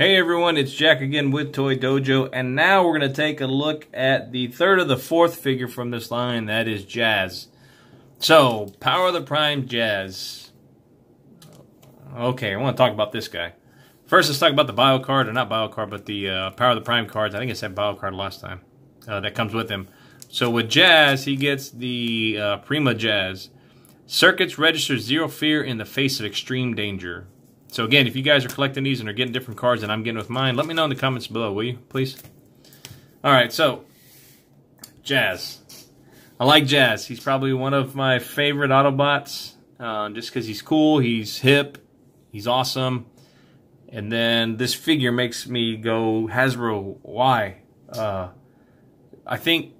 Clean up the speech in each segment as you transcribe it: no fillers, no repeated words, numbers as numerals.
Hey everyone, it's Jack again with Toy Dojo, and now we're going to take a look at the third of the fourth figure from this line, that is Jazz. So, Power of the Prime Jazz. Okay, I want to talk about this guy. First, let's talk about the bio card, or not bio card, but the Power of the Prime cards. I think I said bio card last time. That comes with him. So with Jazz, he gets the Prima Jazz. Circuits register zero fear in the face of extreme danger. So again, if you guys are collecting these and are getting different cards than I'm getting with mine, let me know in the comments below, will you, please? Alright, so, Jazz. I like Jazz. He's probably one of my favorite Autobots, just because he's cool, he's hip, he's awesome. And then this figure makes me go, Hasbro, why? I think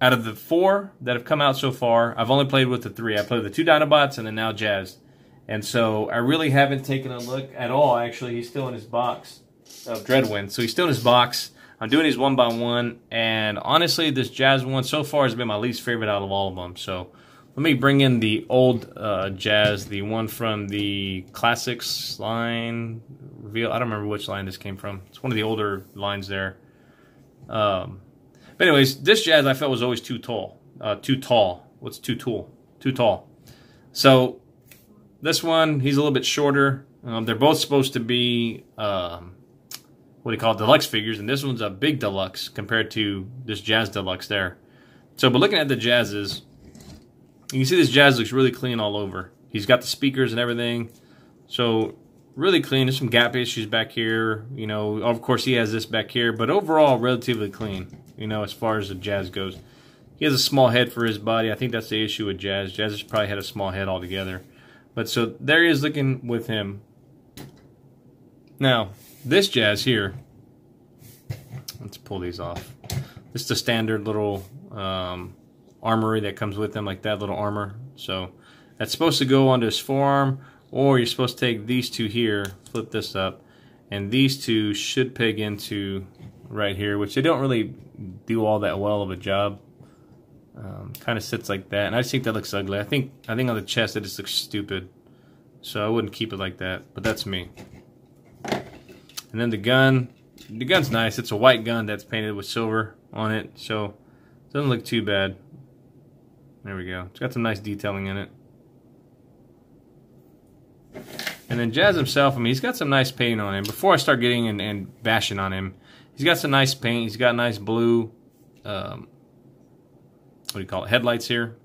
out of the 4 that have come out so far, I've only played with the 3. I played with the 2 Dinobots and then now Jazz. And so I really haven't taken a look at all. Actually, he's still in his box of Dreadwind. So he's still in his box. I'm doing these one by one. And honestly, this Jazz one so far has been my least favorite out of all of them. So let me bring in the old Jazz, the one from the Classics line reveal. I don't remember which line this came from. It's one of the older lines there. But anyways, this Jazz I felt was always too tall. What's too tall? Too tall. So this one, he's a little bit shorter. They're both supposed to be, what do you call it, deluxe figures, and this one's a big deluxe compared to this Jazz deluxe there. So, but looking at the Jazzes, you can see this Jazz looks really clean all over. He's got the speakers and everything, so really clean. There's some gap issues back here, you know. Of course, he has this back here, but overall, relatively clean, you know, as far as the Jazz goes. He has a small head for his body. I think that's the issue with Jazz. Jazz has probably had a small head altogether. But so there he is looking with him. Now, this Jazz here, let's pull these off. This is the standard little armory that comes with him, like that little armor. So that's supposed to go onto his forearm, or you're supposed to take these two here, flip this up, and these two should peg into right here, which they don't really do all that well of a job. Kind of sits like that, and I just think that looks ugly. I think on the chest it just looks stupid, so I wouldn't keep it like that. But that's me. And then the gun's nice. It's a white gun that's painted with silver on it, so it doesn't look too bad. There we go. It's got some nice detailing in it. And then Jazz himself, I mean, he's got some nice paint on him. Before I start getting and bashing on him, he's got some nice paint. He's got nice blue. What do you call it, headlights here,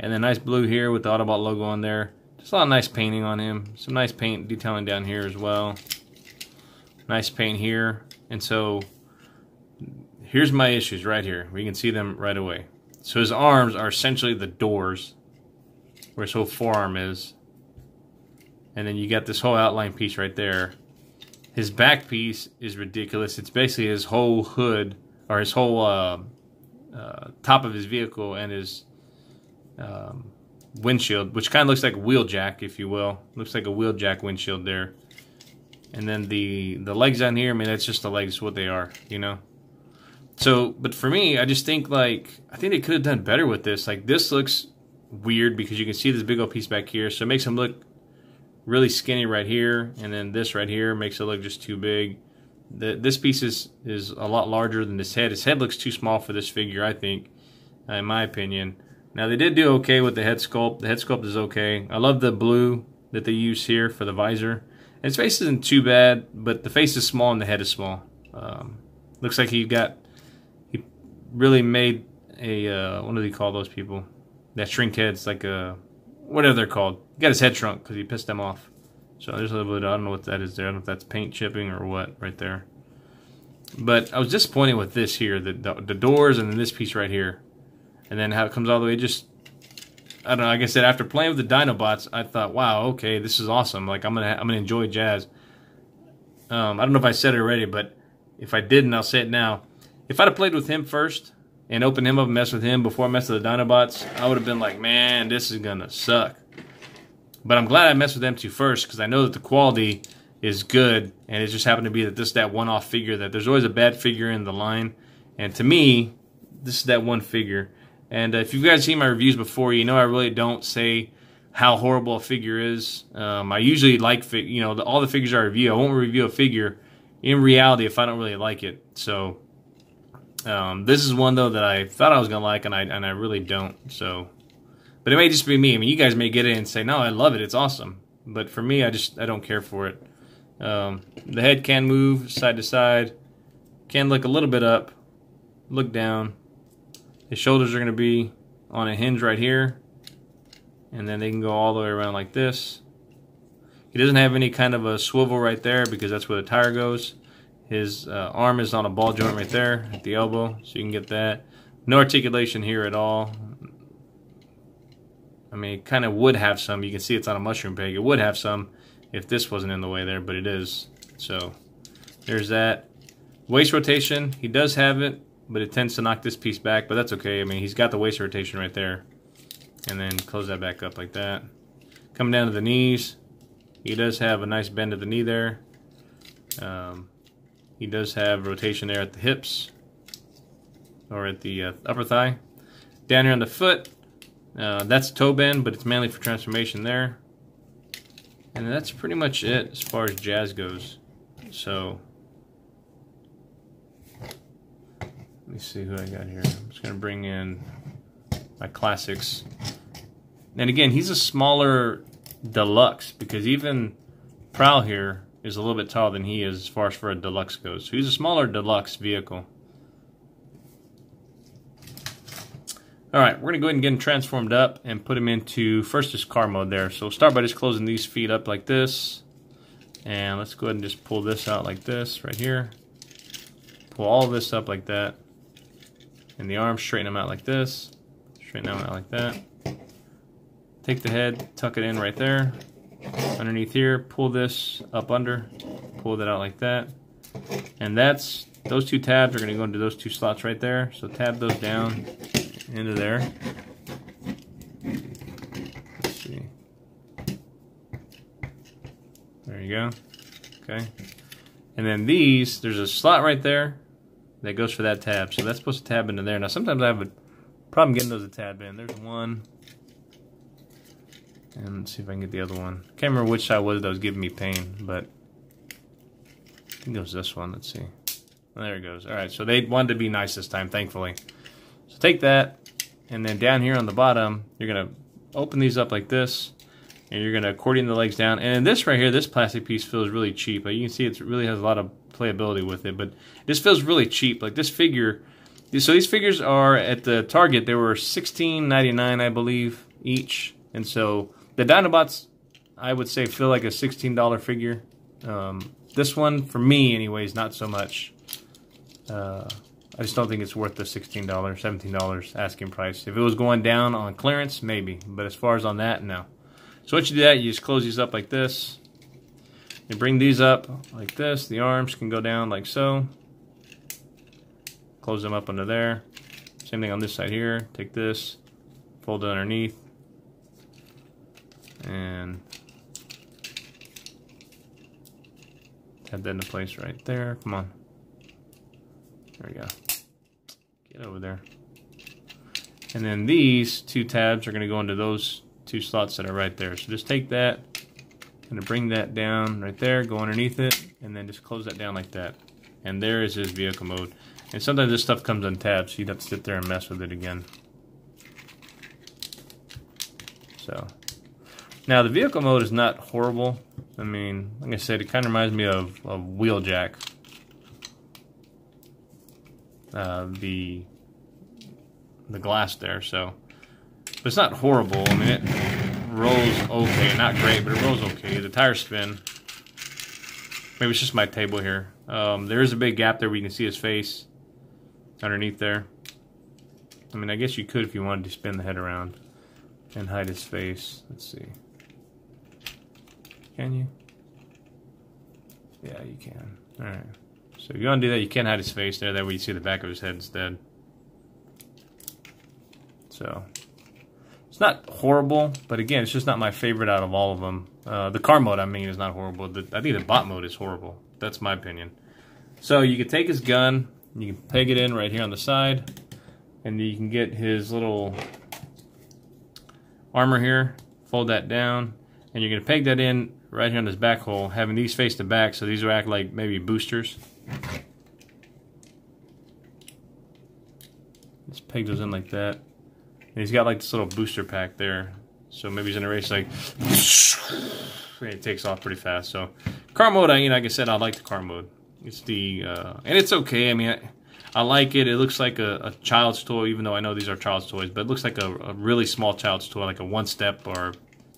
and then nice blue here with the Autobot logo on there. Just a lot of nice painting on him. Some nice paint detailing down here as well. Nice paint here. And so here's my issues right here. We can see them right away. So his arms are essentially the doors where his whole forearm is, and then you got this whole outline piece right there. His back piece is ridiculous. It's basically his whole hood, or his whole top of his vehicle, and his windshield, which kind of looks like a wheel jack, if you will. Looks like a wheel jack windshield there. And then the legs on here, I mean, that's just the legs, what they are, you know. So, but for me, I just think, like, I think they could have done better with this. Like, this looks weird because you can see this big old piece back here, so it makes him look really skinny right here, and then this right here makes it look just too big. This piece is a lot larger than his head. His head looks too small for this figure, I think, in my opinion. Now, they did do okay with the head sculpt. The head sculpt is okay. I love the blue that they use here for the visor. And his face isn't too bad, but the face is small and the head is small. Looks like he really made a, what do they call those people that shrink heads, like a, whatever they're called. He got his head shrunk because he pissed them off. So there's a little bit, I don't know what that is there. I don't know if that's paint chipping or what right there. But I was disappointed with this here, the doors, and then this piece right here. And then how it comes all the way, just, I don't know, like I said, after playing with the Dinobots, I thought, wow, okay, this is awesome. Like, I'm gonna enjoy Jazz. I don't know if I said it already, but if I didn't, I'll say it now. If I'd have played with him first and opened him up and messed with him before I messed with the Dinobots, I would have been like, man, this is gonna suck. But I'm glad I messed with them two first, because I know that the quality is good, and it just happened to be that this is that one-off figure, that there's always a bad figure in the line. And to me, this is that one figure. And if you guys seen my reviews before, you know I really don't say how horrible a figure is. I usually like, all the figures I review. I won't review a figure in reality if I don't really like it. So this is one though that I thought I was gonna like, and I really don't. So, but it may just be me. I mean, you guys may get it and say, no, I love it, it's awesome. But for me, I don't care for it. The head can move side to side, can look a little bit up, look down. His shoulders are going to be on a hinge right here, and then they can go all the way around like this. He doesn't have any kind of a swivel right there because that's where the tire goes. His arm is on a ball joint right there at the elbow, so you can get that. No articulation here at all. I mean, it kind of would have some. You can see it's on a mushroom peg. It would have some if this wasn't in the way there, but it is. So there's that. Waist rotation, he does have it, but it tends to knock this piece back, but that's okay. I mean, he's got the waist rotation right there. And then close that back up like that. Coming down to the knees, he does have a nice bend at the knee there. He does have rotation there at the hips, or at the upper thigh. Down here on the foot, that's toe bend, but it's mainly for transformation there. And that's pretty much it as far as jazz goes. So, let me see who I got here. I'm just going to bring in my classics. And again, he's a smaller deluxe, because even Prowl here is a little bit taller than he is as far as for a deluxe goes. So he's a smaller deluxe vehicle. Alright, we're going to go ahead and get him transformed up and put him into first his car mode there. So we'll start by just closing these feet up like this. And let's go ahead and just pull this out like this right here. Pull all this up like that. And the arms, straighten them out like this. Straighten them out like that. Take the head, tuck it in right there. Underneath here, pull this up under. Pull that out like that. And that's, those two tabs are going to go into those two slots right there. So tab those down into there. Let's see. There you go. Okay. And then these, there's a slot right there that goes for that tab. So that's supposed to tab into there. Now sometimes I have a problem getting those to tab in. There's one. And let's see if I can get the other one. Can't remember which side was that was giving me pain, but I think it was this one. Let's see. Oh, there it goes. Alright, so they wanted to be nice this time, thankfully. So take that, and then down here on the bottom, you're going to open these up like this, and you're going to accordion the legs down. And this right here, this plastic piece feels really cheap. Like you can see it really has a lot of playability with it, but this feels really cheap. Like this figure, so these figures are at the Target, they were $16.99, I believe, each. And so the Dinobots, I would say, feel like a $16 figure. This one, for me anyways, not so much. I just don't think it's worth the $16, $17 asking price. If it was going down on clearance, maybe. But as far as on that, no. So once you do that, you just close these up like this. You bring these up like this. The arms can go down like so. Close them up under there. Same thing on this side here. Take this, fold it underneath. And tab that into place right there. Come on. There we go. Get over there. And then these two tabs are going to go into those two slots that are right there. So just take that, and bring that down right there, go underneath it, and then just close that down like that. And there is his vehicle mode. And sometimes this stuff comes untabbed, so you'd have to sit there and mess with it again. So now the vehicle mode is not horrible. I mean, like I said, it kind of reminds me of Wheeljack. The glass there, so, but it's not horrible. I mean, it rolls okay, not great, but it rolls okay. The tires spin. Maybe it's just my table here. There is a big gap there where you can see his face underneath there. I mean, I guess you could if you wanted to spin the head around and hide his face. Let's see. Can you? Yeah, you can. Alright. So if you want to do that, you can hide his face there. That way you see the back of his head instead. So, it's not horrible, but again, it's just not my favorite out of all of them. The car mode, I mean, is not horrible. I think the bot mode is horrible. That's my opinion. So you can take his gun, you can peg it in right here on the side, and you can get his little armor here, fold that down, And you're going to peg that in right here on this back hole, having these face the back, so these will act like maybe boosters. Just peg those in like that. And he's got like this little booster pack there. So maybe he's in a race like, it takes off pretty fast. So car mode, you know, like I said, I like the car mode. It's the, and it's okay. I mean, I like it. It looks like a child's toy, even though I know these are child's toys, but it looks like a really small child's toy, like a 1-step or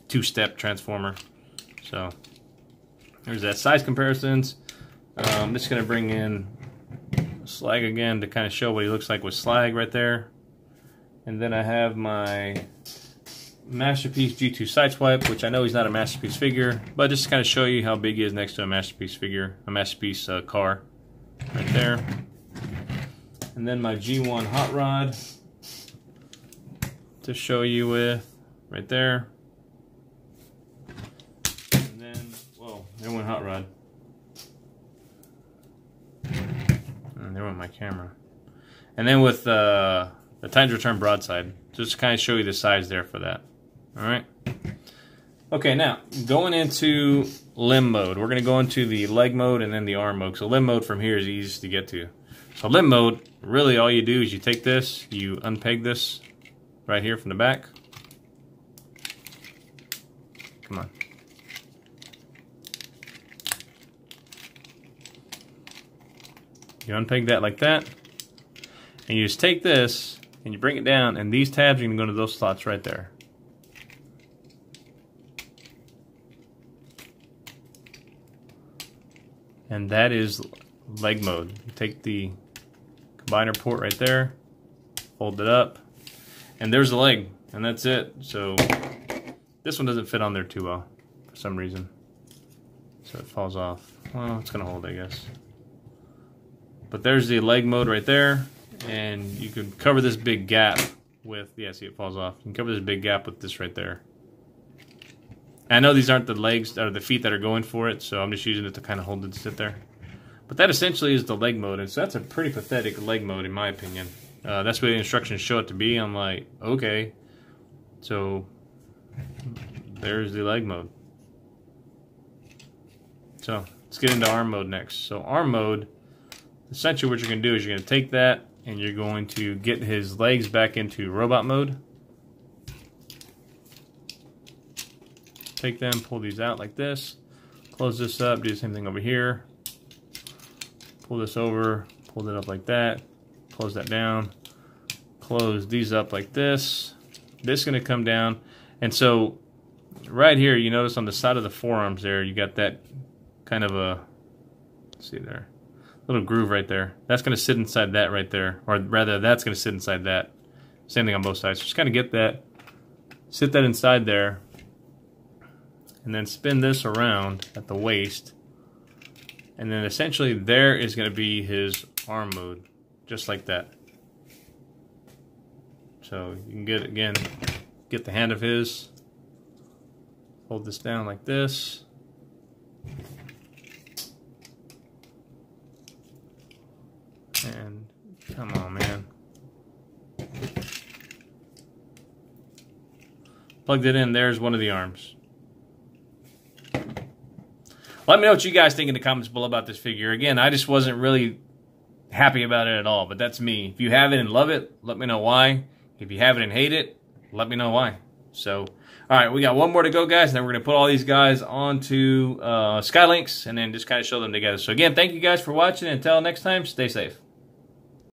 2-step transformer. So there's that. Size comparisons. I'm just going to bring in Slag again to kind of show what he looks like with Slag right there. And then I have my Masterpiece G2 Sideswipe, which I know he's not a Masterpiece figure, but just to kind of show you how big he is next to a Masterpiece figure, a Masterpiece car right there. And then my G1 Hot Rod to show you with right there. And then, whoa, there went Hot Rod. And there went my camera. And then with the Titan's Return Broadside, just to kind of show you the size there for that. Alright. Okay, now, going into limb mode. We're going to go into the leg mode and then the arm mode. So limb mode from here is easy to get to. So limb mode, really all you do is you take this, you unpeg this right here from the back. Come on. You unpeg that like that. And you just take this and you bring it down, and these tabs are going to go into those slots right there. And that is leg mode. You take the combiner port right there, fold it up, and there's the leg, and that's it. So this one doesn't fit on there too well for some reason. So it falls off. Well, it's going to hold, I guess. But there's the leg mode right there, and you can cover this big gap with, yeah, see it falls off. You can cover this big gap with this right there. I know these aren't the legs or the feet that are going for it, so I'm just using it to kind of hold it to sit there. But that essentially is the leg mode, and so that's a pretty pathetic leg mode in my opinion. That's what the instructions show it to be. I'm like, okay. So there's the leg mode. So let's get into arm mode next. So arm mode, essentially what you're going to do is you're going to take that and you're going to get his legs back into robot mode. Take them, pull these out like this, close this up, do the same thing over here, pull this over, pull it up like that, close that down, close these up like this. This is going to come down, and so right here you notice on the side of the forearms there you got that kind of a, let's see there, little groove right there. That's going to sit inside that right there, or rather that's going to sit inside that. Same thing on both sides. So just kind of get that, sit that inside there, and then spin this around at the waist, and then essentially there is going to be his arm mode, just like that. So you can get, again, get the hand of his, hold this down like this, and come on, man. Plugged it in, there's one of the arms. Let me know what you guys think in the comments below about this figure. Again, I just wasn't really happy about it at all, but that's me. If you have it and love it, let me know why. If you have it and hate it, let me know why. So, alright, we got one more to go, guys, and then we're going to put all these guys onto Skylinks and then just kind of show them together. So again, thank you guys for watching. Until next time, stay safe.